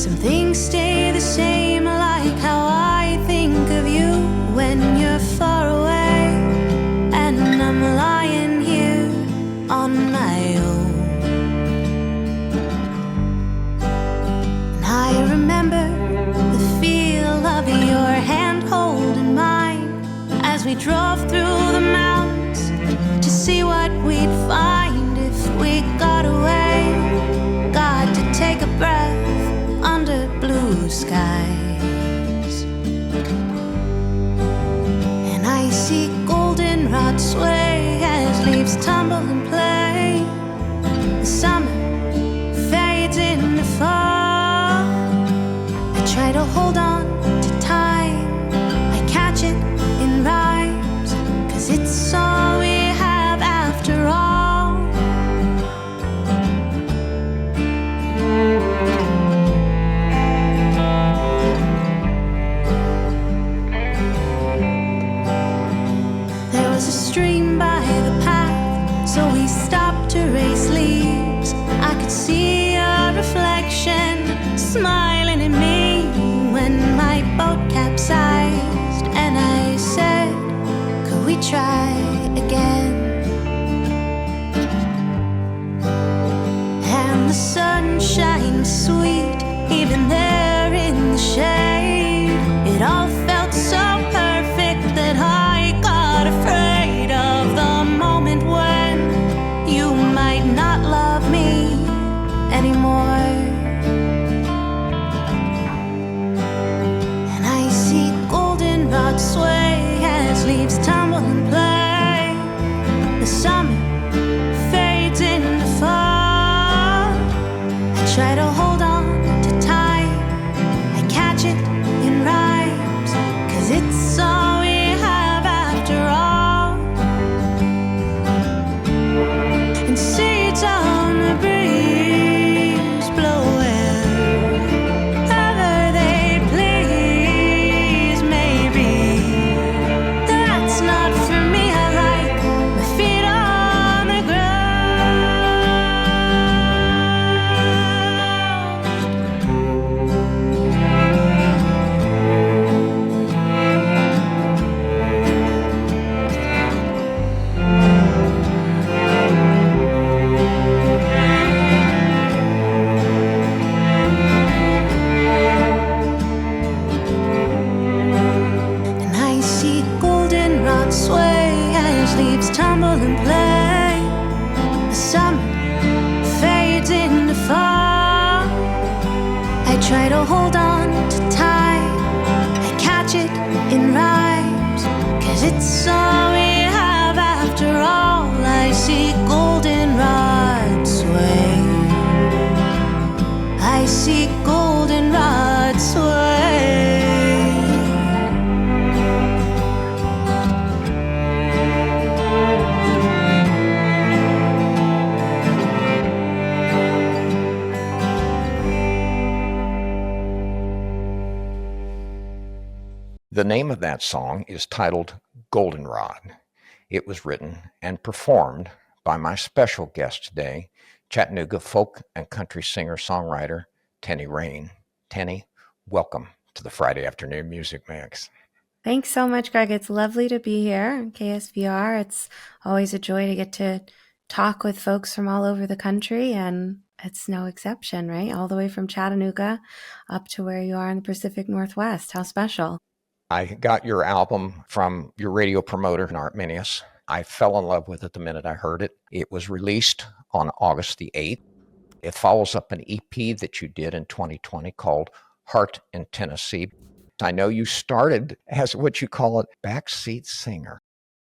Some things stay the same, like how I think of you when you're far away, and I'm lying here on my own. And I remember the feel of your hand holding mine as we drove through the mountains to see what we'd find if we got away, got to take a breath under blue skies. And I see goldenrod sway as leaves tumble and play. The summer fades into fall. I try to hold on to time, I catch it in rhymes, 'cause it's all we have after all. There was a stream by the path, so we stopped to race leaves. I could see a reflection smiling at me when my boat capsized, and I said, could we try again? And the sun shines sweet, even there in the shade. It all felt so perfect that I got afraid of the moment when you might not love me anymore. And I see goldenrod sway as leaves tumble and play. The summer fades into fall. I try to hold on to time, I catch it in rhymes, 'cause it's all we have after all. And seeds on the breeze blow wherever they please. Maybe that's not for me. I like my feet on the And I see goldenrod sway as leaves tumble and play. The summer fades into fall. I try to hold on to time, I catch it in rhymes, 'cause it's all we have after all. I see goldenrod sway, I see goldenrod sway. The name of that song is titled Goldenrod. It was written and performed by my special guest today, Chattanooga folk and country singer-songwriter Teni Rane. Teni, welcome to the Friday Afternoon Music Mix. Thanks so much, Greg. It's lovely to be here on KSVR. It's always a joy to get to talk with folks from all over the country, and it's no exception, right? All the way from Chattanooga up to where you are in the Pacific Northwest. How special. I got your album from your radio promoter, Art Minius. I fell in love with it the minute I heard it. It was released on August the 8th. It follows up an EP that you did in 2020 called Heart in Tennessee. I know you started as what you call a backseat singer.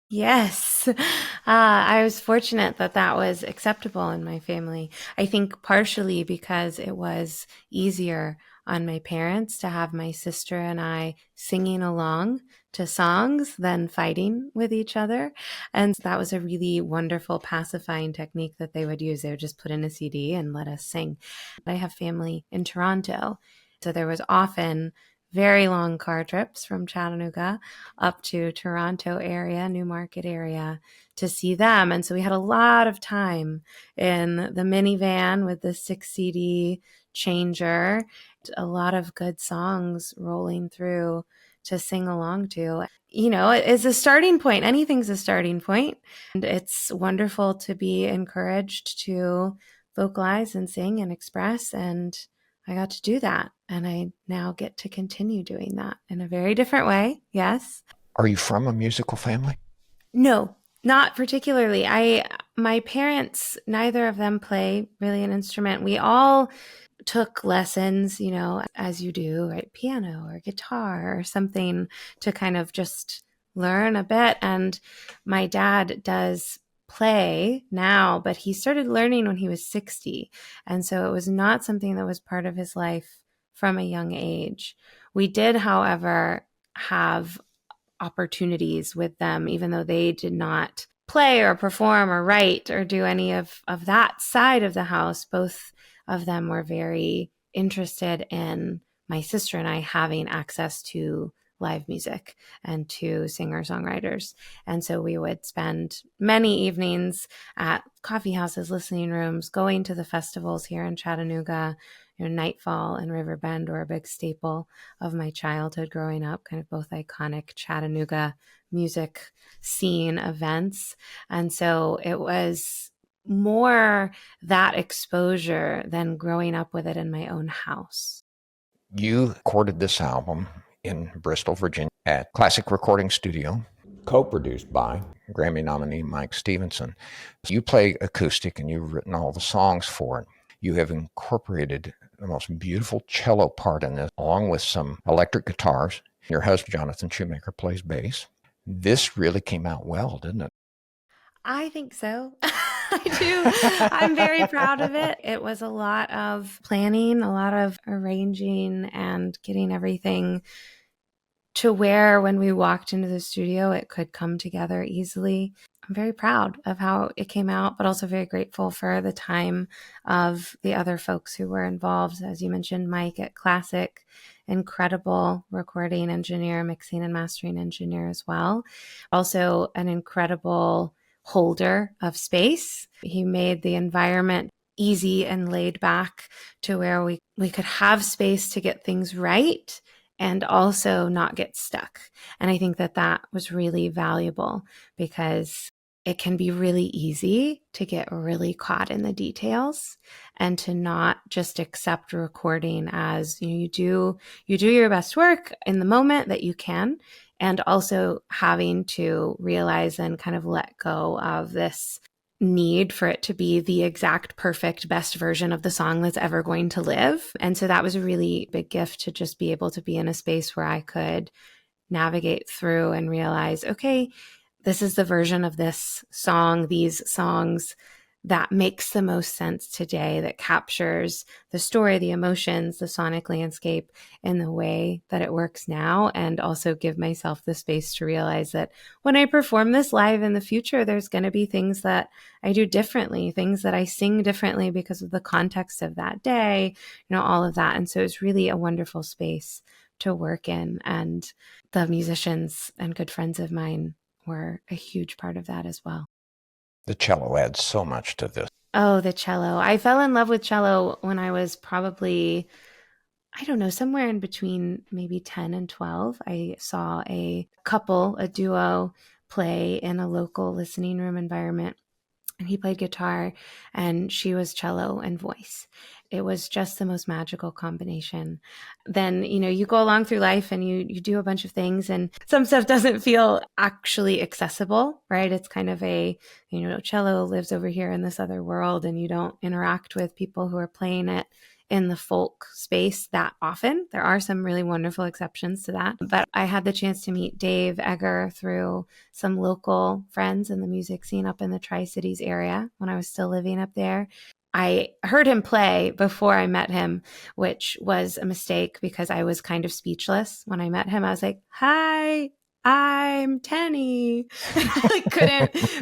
Yes. I was fortunate that that was acceptable in my family. I think partially because it was easier on my parents to have my sister and I singing along to songs than fighting with each other. And that was a really wonderful pacifying technique that they would use. They would just put in a CD and let us sing. I have family in Toronto, so there was often very long car trips from Chattanooga up to Toronto area, Newmarket area to see them. And so we had a lot of time in the minivan with the 6 CD changer, a lot of good songs rolling through to sing along to. You know, it's a starting point. Anything's a starting point. And it's wonderful to be encouraged to vocalize and sing and express. And I got to do that. And I now get to continue doing that in a very different way. Yes. Are you from a musical family? No, not particularly. My parents, neither of them play really an instrument. We all took lessons, you know, as you do, right? Piano or guitar or something to kind of just learn a bit. And my dad does play now, but he started learning when he was 60. And so it was not something that was part of his life from a young age. We did, however, have opportunities with them, even though they did not play or perform or write or do any of that side of the house. Both of them were very interested in my sister and I having access to live music and to singer-songwriters. And so we would spend many evenings at coffee houses, listening rooms, going to the festivals here in Chattanooga. You know, Nightfall and Riverbend were a big staple of my childhood growing up, kind of both iconic Chattanooga music scene events. And so it was more that exposure than growing up with it in my own house. You recorded this album in Bristol, Virginia at Classic Recording Studio, co-produced by Grammy nominee Mike Stevenson. You play acoustic and you've written all the songs for it. You have incorporated the most beautiful cello part in this, along with some electric guitars. Your husband, Jonathan Shoemaker, plays bass. This really came out well, didn't it? I think so. I do. I'm very proud of it. It was a lot of planning, a lot of arranging and getting everything to where when we walked into the studio, it could come together easily. I'm very proud of how it came out, but also very grateful for the time of the other folks who were involved. As you mentioned, Mike at Classic, incredible recording engineer, mixing and mastering engineer as well. Also an incredible holder of space. He made the environment easy and laid back to where we could have space to get things right and also not get stuck. And I think that was really valuable because it can be really easy to get really caught in the details and to not just accept recording as, you know, you do your best work in the moment that you can, and also having to realize and kind of let go of this need for it to be the exact perfect best version of the song that's ever going to live. And so that was a really big gift to just be able to be in a space where I could navigate through and realize, okay, this is the version of this song, these songs that makes the most sense today, that captures the story, the emotions, the sonic landscape in the way that it works now, and also give myself the space to realize that when I perform this live in the future, there's going to be things that I do differently, things that I sing differently because of the context of that day, you know, all of that. And so it's really a wonderful space to work in. And the musicians and good friends of mine were a huge part of that as well. The cello adds so much to this. Oh, the cello. I fell in love with cello when I was probably, I don't know, somewhere in between maybe 10 and 12. I saw a duo play in a local listening room environment. And he played guitar and she was cello and voice. It was just the most magical combination. Then, you know, you go along through life and you do a bunch of things and some stuff doesn't feel actually accessible, right? It's kind of a, you know, cello lives over here in this other world and you don't interact with people who are playing it in the folk space that often. There are some really wonderful exceptions to that. But I had the chance to meet Dave Egger through some local friends in the music scene up in the Tri-Cities area when I was still living up there. I heard him play before I met him, which was a mistake because I was kind of speechless. When I met him, I was like, "Hi, I'm Teni." And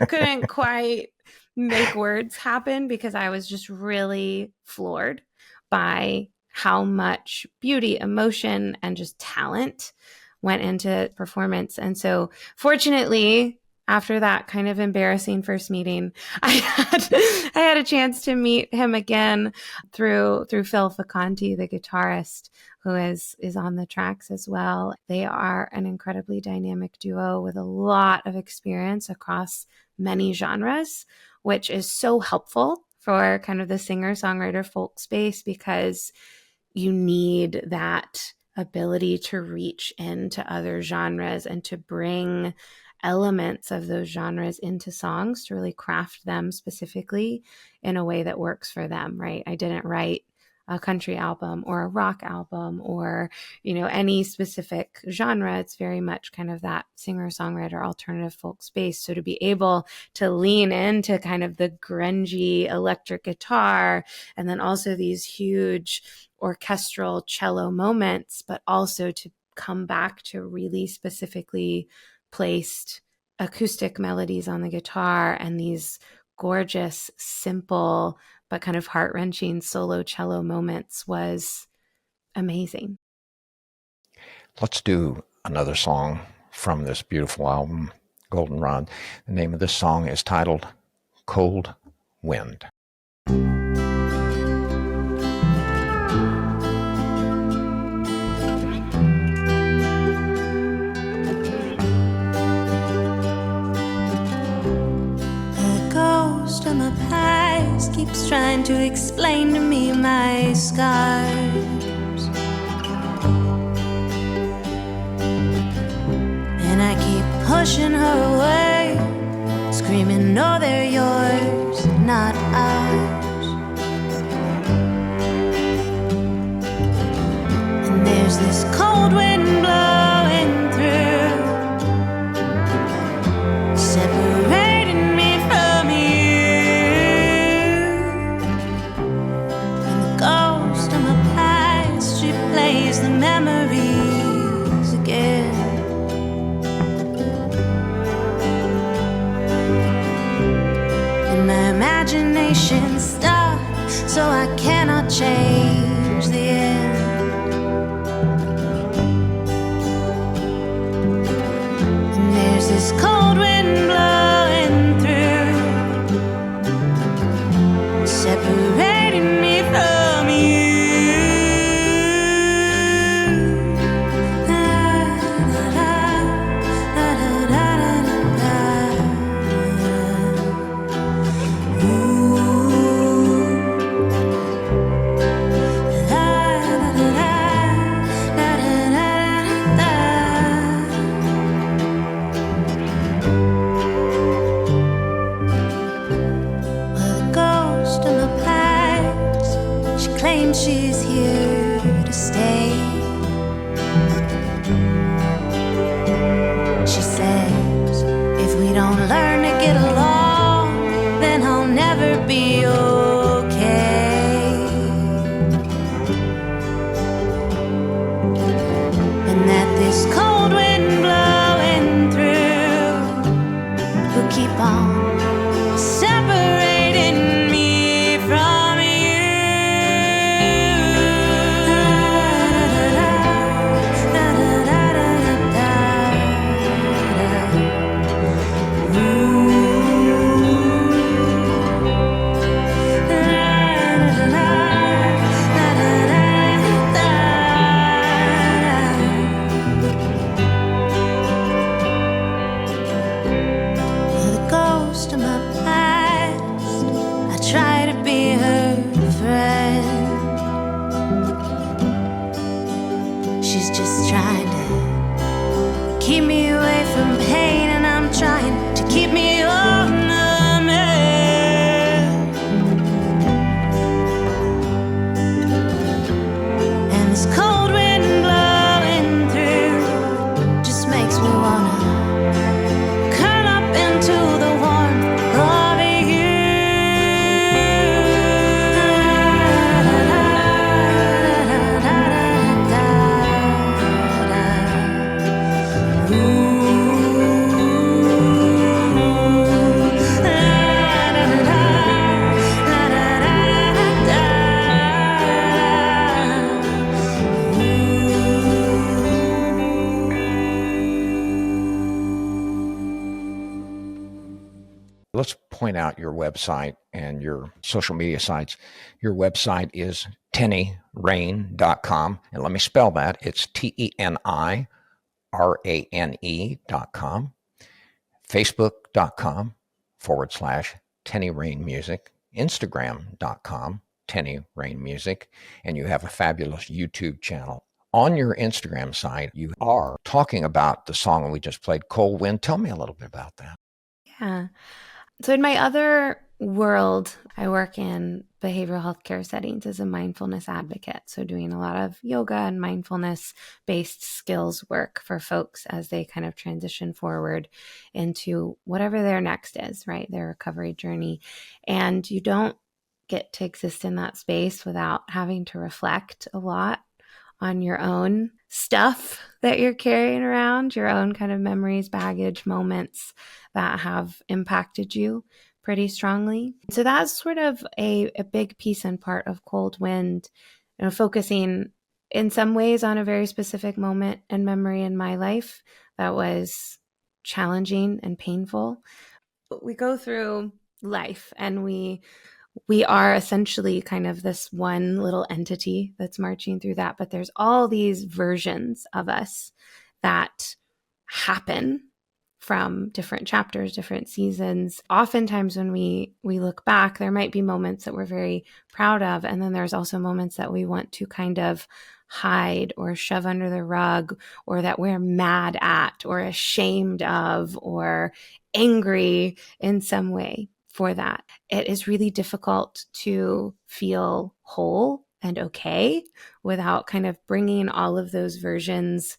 I couldn't quite make words happen because I was just really floored by how much beauty, emotion, and just talent went into performance. And so fortunately, after that kind of embarrassing first meeting, I had a chance to meet him again through Phil Faconti, the guitarist, who is on the tracks as well. They are an incredibly dynamic duo with a lot of experience across many genres, which is so helpful for kind of the singer-songwriter folk space, because you need that ability to reach into other genres and to bring elements of those genres into songs to really craft them specifically in a way that works for them, right? I didn't write a country album or a rock album or, any specific genre. It's very much kind of that singer-songwriter alternative folk space. So to be able to lean into kind of the grungy electric guitar, and then also these huge orchestral cello moments, but also to come back to really specifically placed acoustic melodies on the guitar and these gorgeous, simple, but kind of heart-wrenching solo cello moments was amazing. Let's do another song from this beautiful album, Goldenrod. The name of this song is titled Cold Wind. My past keeps trying to explain to me my scars, and I keep pushing her away, screaming, no, they're yours, not ours. And there's this cold wind blowing through, separating me from you. The memories again, and my imagination stops, so I cannot change the end. And there's this cold wind blowing through, separating me from you. She's here to stay. She says, if we don't learn to get along, then I'll never be okay. And that this cold wind blowing through will keep on separating me from you. Keep me away from pain, and I'm trying to keep me on the mend. And this cold wind blowing through just makes me wanna curl up into the warmth of you. let's point out your website and your social media sites. Your website is tenirane.com. And let me spell that. It's TENIRANE.com. Facebook.com/Teni Rane Music. Instagram.com, Teni Rane Music. And you have a fabulous YouTube channel. On your Instagram site, you are talking about the song we just played, Cold Wind. Tell me a little bit about that. Yeah. So in my other world, I work in behavioral healthcare settings as a mindfulness advocate. So doing a lot of yoga and mindfulness-based skills work for folks as they kind of transition forward into whatever their next is, right? Their recovery journey. And you don't get to exist in that space without having to reflect a lot on your own stuff that you're carrying around, your own kind of memories, baggage, moments that have impacted you pretty strongly. So that's sort of a big piece and part of Cold Wind, focusing in some ways on a very specific moment and memory in my life that was challenging and painful. We go through life and we are essentially kind of this one little entity that's marching through that, but there's all these versions of us that happen from different chapters, different seasons. Oftentimes when we look back, there might be moments that we're very proud of, and then there's also moments that we want to kind of hide or shove under the rug, or that we're mad at or ashamed of or angry in some way for that. It is really difficult to feel whole and okay without kind of bringing all of those versions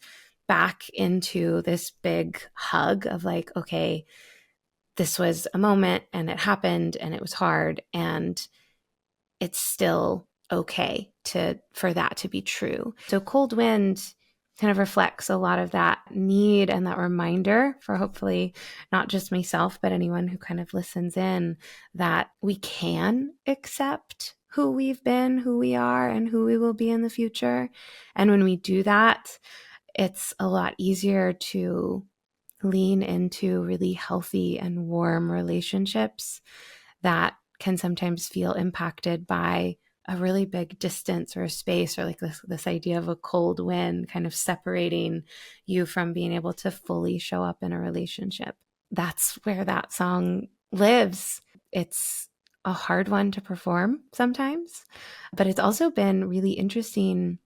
back into this big hug of like, okay, this was a moment and it happened and it was hard and it's still okay for that to be true. So Cold Wind kind of reflects a lot of that need and that reminder for hopefully not just myself, but anyone who kind of listens in, that we can accept who we've been, who we are, and who we will be in the future. And when we do that, it's a lot easier to lean into really healthy and warm relationships that can sometimes feel impacted by a really big distance or a space, or like this idea of a cold wind kind of separating you from being able to fully show up in a relationship. That's where that song lives. It's a hard one to perform sometimes, but it's also been really interesting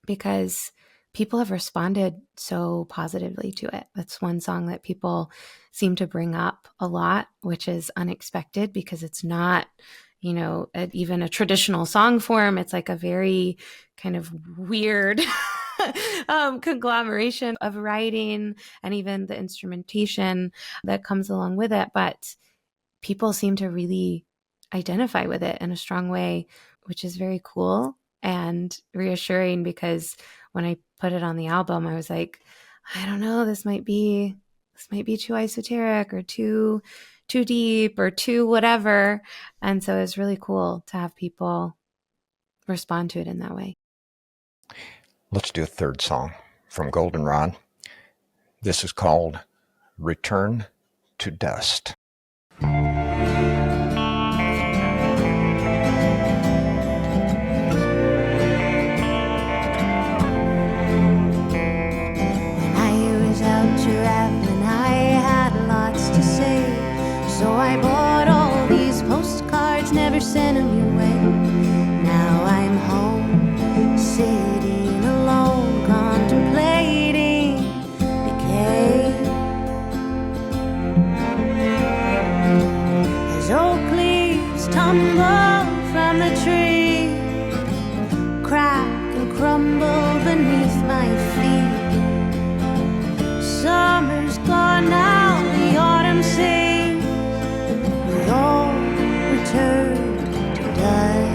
because people have responded so positively to it. That's one song that people seem to bring up a lot, which is unexpected because it's not, even a traditional song form. It's like a very kind of weird conglomeration of writing and even the instrumentation that comes along with it. But people seem to really identify with it in a strong way, which is very cool and reassuring, because when I put it on the album, I was like, I don't know, this might be too esoteric or too deep or too whatever. And so it's really cool to have people respond to it in that way. Let's do a third song from Goldenrod. This is called Return to Dust. Traveling, I had lots to say, so I bought all these postcards, never sent them your way. Now I'm home, sitting alone, contemplating decay. As oak leaves tumble from the tree, crack and crumble beneath my feet. Summer's gone now, the autumn sings, we all return to dust.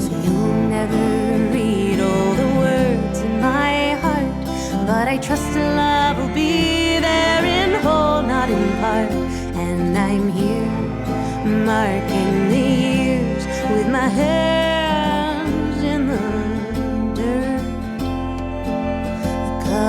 So you'll never read all the words in my heart, but I trust the love will be there in whole, not in part. And I'm here, marking the years with my hands in the dirt. The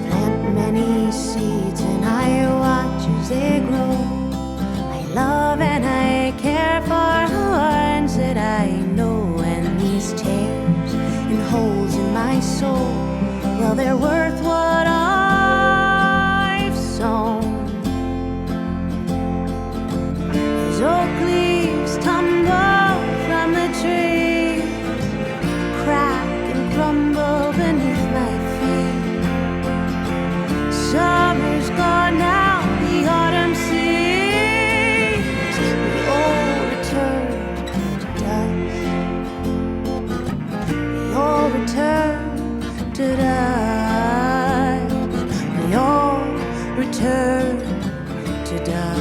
Plant many seeds and I watch as they grow. I love and I care for the ones that I know, and these tears and holes in my soul, well, they're worth what I've sown. As oak leaves tumble from the trees, crack and crumble beneath my feet. Summer's gone now, the autumn sees. We all return to dust. We all return to dust. We all return to dust.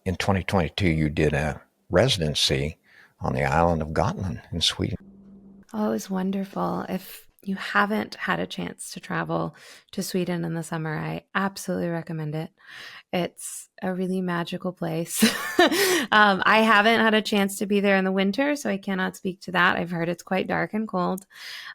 In 2022, you did a residency on the island of Gotland in Sweden. Oh, it was wonderful. If you haven't had a chance to travel to Sweden in the summer, I absolutely recommend it. It's a really magical place. I haven't had a chance to be there in the winter, so I cannot speak to that. I've heard it's quite dark and cold,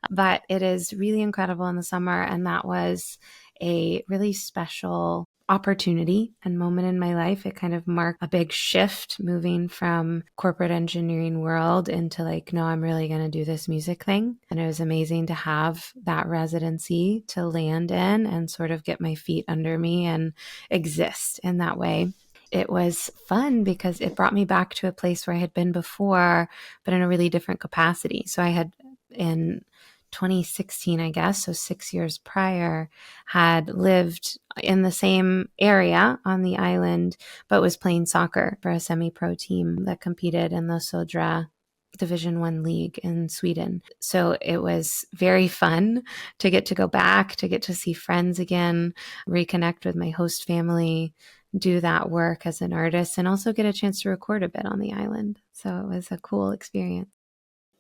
but it is really incredible in the summer. And that was a really special opportunity and moment in my life. It kind of marked a big shift, moving from corporate engineering world into like, no, I'm really going to do this music thing. And it was amazing to have that residency to land in and sort of get my feet under me and exist in that way. It was fun because it brought me back to a place where I had been before, but in a really different capacity. So I had, in 2016, I guess, so 6 years prior, had lived in the same area on the island, but was playing soccer for a semi-pro team that competed in the Södra Division 1 league in Sweden. So it was very fun to get to go back, to get to see friends again, reconnect with my host family, do that work as an artist, and also get a chance to record a bit on the island. So it was a cool experience.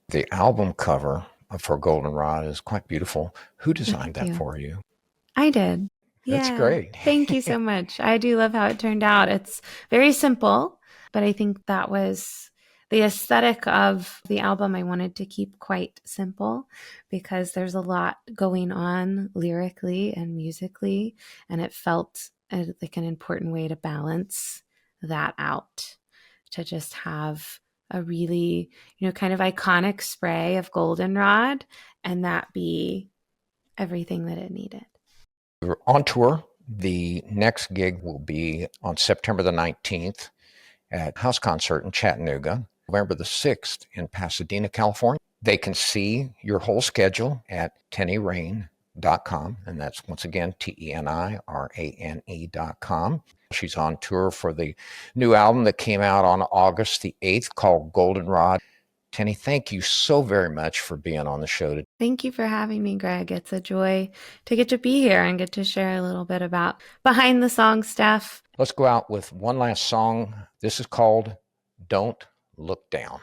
The album cover for Goldenrod is quite beautiful. Who designed that you. For you? I did. That's great. Thank you so much. I do love how it turned out. It's very simple, but I think that was the aesthetic of the album. I wanted to keep quite simple because there's a lot going on lyrically and musically, and it felt like an important way to balance that out, to just have a really, kind of iconic spray of goldenrod and that be everything that it needed. We're on tour. The next gig will be on September the 19th at House Concert in Chattanooga, November the 6th in Pasadena, California. They can see your whole schedule at tenirane.com, and that's once again TENIRANE.com. She's on tour for the new album that came out on August the 8th called Goldenrod. Teni, thank you so very much for being on the show today. Thank you for having me, Greg. It's a joy to get to be here and get to share a little bit about behind the song stuff. Let's go out with one last song. This is called Don't Look Down.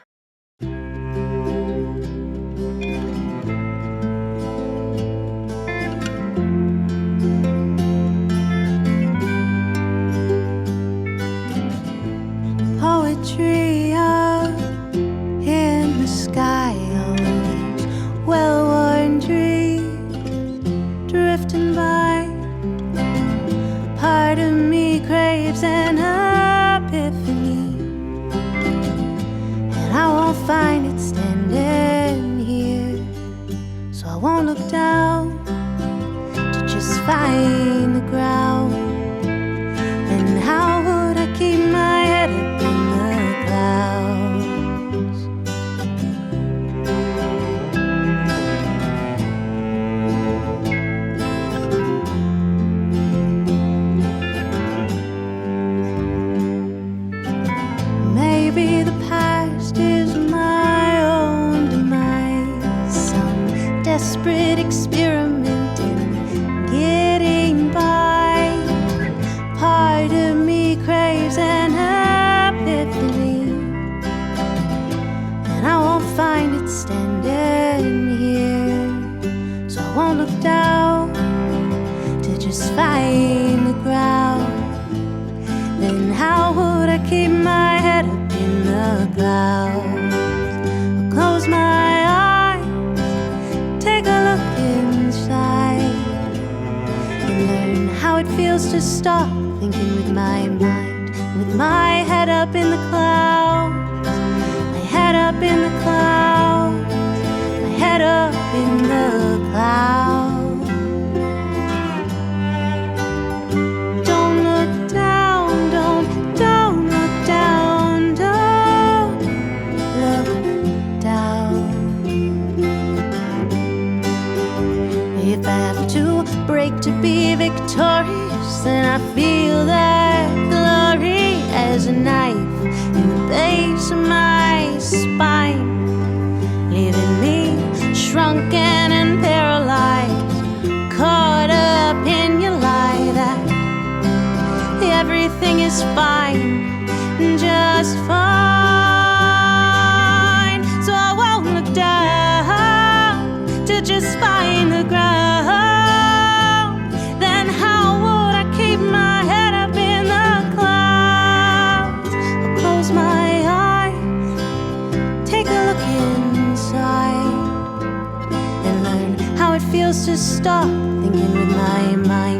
Poetry up in the sky, always well-worn dreams drifting by. Part of me craves an epiphany, and I won't find it standing here. So I won't look down to just find the ground. Then how would I keep my head up in the clouds? Maybe the past is my own demise, some desperate experiment in getting by. then how would I keep my head up in the clouds? I'll close my eyes, take a look inside, and learn how it feels to stop thinking with my mind, with my head up in the clouds, my head up in the clouds, my head up in the clouds. Don't look down, don't look down, don't look down. If I have to break to be victorious, then I feel that glory as a knife in the base of my spine, leaving me shrunken and paralyzed, caught up in your lie that everything is fine, just fine. So I won't look down to just find the ground. Then how would I keep my head up in the clouds? I'll close my eyes, take a look inside, and learn how it feels to stop thinking with my mind.